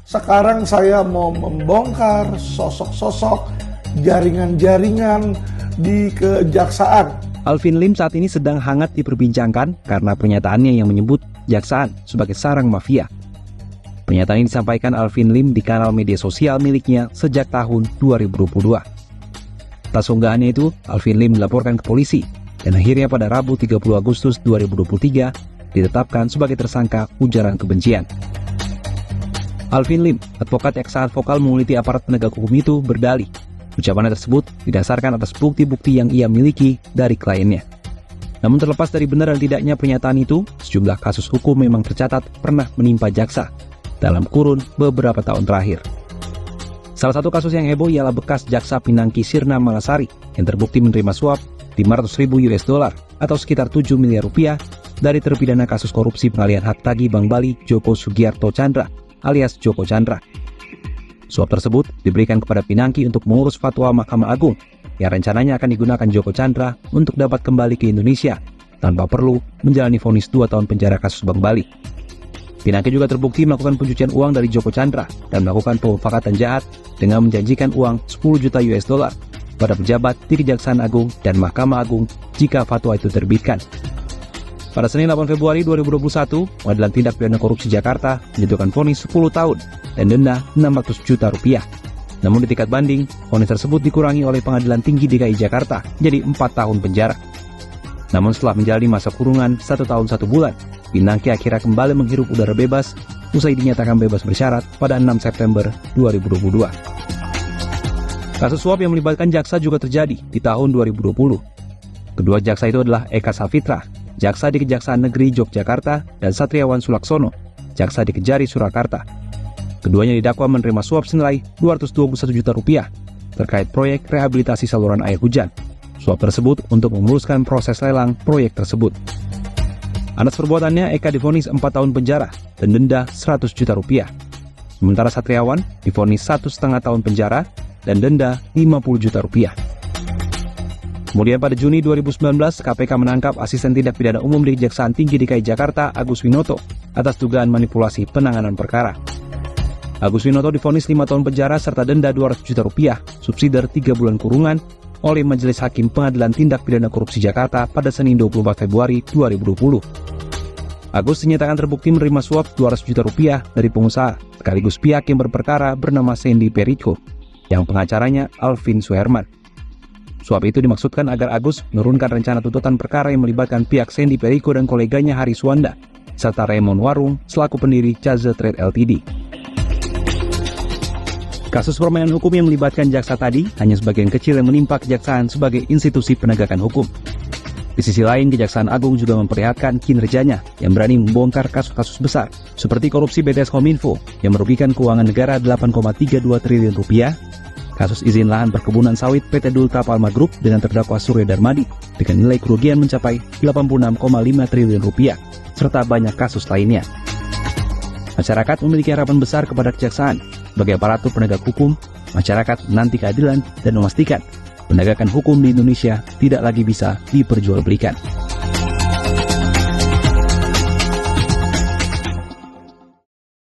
Sekarang saya mau membongkar sosok-sosok jaringan-jaringan di kejaksaan. Alvin Lim saat ini sedang hangat diperbincangkan karena pernyataannya yang menyebut kejaksaan sebagai sarang mafia. Pernyataan ini disampaikan Alvin Lim di kanal media sosial miliknya sejak tahun 2022. Atas unggahannya itu, Alvin Lim dilaporkan ke polisi dan akhirnya pada Rabu 30 Agustus 2023 ditetapkan sebagai tersangka ujaran kebencian. Alvin Lim, advokat yang sangat vokal menguliti aparat penegak hukum itu, berdalih ucapannya tersebut didasarkan atas bukti-bukti yang ia miliki dari kliennya. Namun terlepas dari benar dan tidaknya pernyataan itu, sejumlah kasus hukum memang tercatat pernah menimpa jaksa dalam kurun beberapa tahun terakhir. Salah satu kasus yang heboh ialah bekas jaksa Pinangki Sirna Malasari yang terbukti menerima suap $500.000 atau sekitar 7 miliar rupiah dari terpidana kasus korupsi pengalihan hak tagih Bank Bali Joko Sugiarto Chandra alias Joko Chandra. Suap tersebut diberikan kepada Pinangki untuk mengurus fatwa Mahkamah Agung yang rencananya akan digunakan Joko Chandra untuk dapat kembali ke Indonesia tanpa perlu menjalani vonis 2 tahun penjara kasus Bank Bali. Pinangki juga terbukti melakukan pencucian uang dari Joko Chandra dan melakukan pemufakatan jahat dengan menjanjikan uang $10 juta pada pejabat di Kejaksaan Agung dan Mahkamah Agung jika fatwa itu terbitkan. Pada Senin 8 Februari 2021, Pengadilan Tindak Pidana Korupsi Jakarta menjatuhkan vonis 10 tahun dan denda $600 juta. Namun di tingkat banding, vonis tersebut dikurangi oleh Pengadilan Tinggi DKI Jakarta jadi 4 tahun penjara. Namun setelah menjalani masa kurungan 1 tahun 1 bulan, Pinangki akhirnya kembali menghirup udara bebas usai dinyatakan bebas bersyarat pada 6 September 2022. Kasus suap yang melibatkan jaksa juga terjadi di tahun 2020. Kedua jaksa itu adalah Eka Safitra, jaksa di Kejaksaan Negeri Yogyakarta, dan Satriawan Sulaksono, jaksa di Kejari Surakarta. Keduanya didakwa menerima suap senilai $221 juta terkait proyek rehabilitasi saluran air hujan. Suap tersebut untuk memuluskan proses lelang proyek tersebut. Atas perbuatannya, Eka divonis 4 tahun penjara dan denda $100 juta. Sementara Satriawan divonis 1,5 tahun penjara dan denda $50 juta. Kemudian pada Juni 2019, KPK menangkap Asisten Tindak Pidana Umum di Kejaksaan Tinggi DKI Jakarta, Agus Winoto, atas dugaan manipulasi penanganan perkara. Agus Winoto divonis 5 tahun penjara serta denda $200 juta, subsidiar 3 bulan kurungan oleh Majelis Hakim Pengadilan Tindak Pidana Korupsi Jakarta pada Senin 24 Februari 2020. Agus dinyatakan terbukti menerima suap $200 juta dari pengusaha, sekaligus pihak yang berperkara bernama Sandy Perico, yang pengacaranya Alvin Suherman. Suap itu dimaksudkan agar Agus menurunkan rencana tuntutan perkara yang melibatkan pihak Sandy Perico dan koleganya Hari Suwanda, serta Raymond Warung selaku pendiri Caza Trade Ltd. Kasus permainan hukum yang melibatkan jaksa tadi hanya sebagian kecil yang menimpa kejaksaan sebagai institusi penegakan hukum. Di sisi lain, Kejaksaan Agung juga memperlihatkan kinerjanya yang berani membongkar kasus-kasus besar seperti korupsi BTS Kominfo yang merugikan keuangan negara $8,32 triliun, kasus izin lahan perkebunan sawit PT Dulta Palma Group dengan terdakwa Surya Darmadi dengan nilai kerugian mencapai $86,5 triliun, serta banyak kasus lainnya. Masyarakat memiliki harapan besar kepada kejaksaan. Sebagai aparatur penegak hukum, masyarakat menanti keadilan dan memastikan penegakan hukum di Indonesia tidak lagi bisa diperjualbelikan.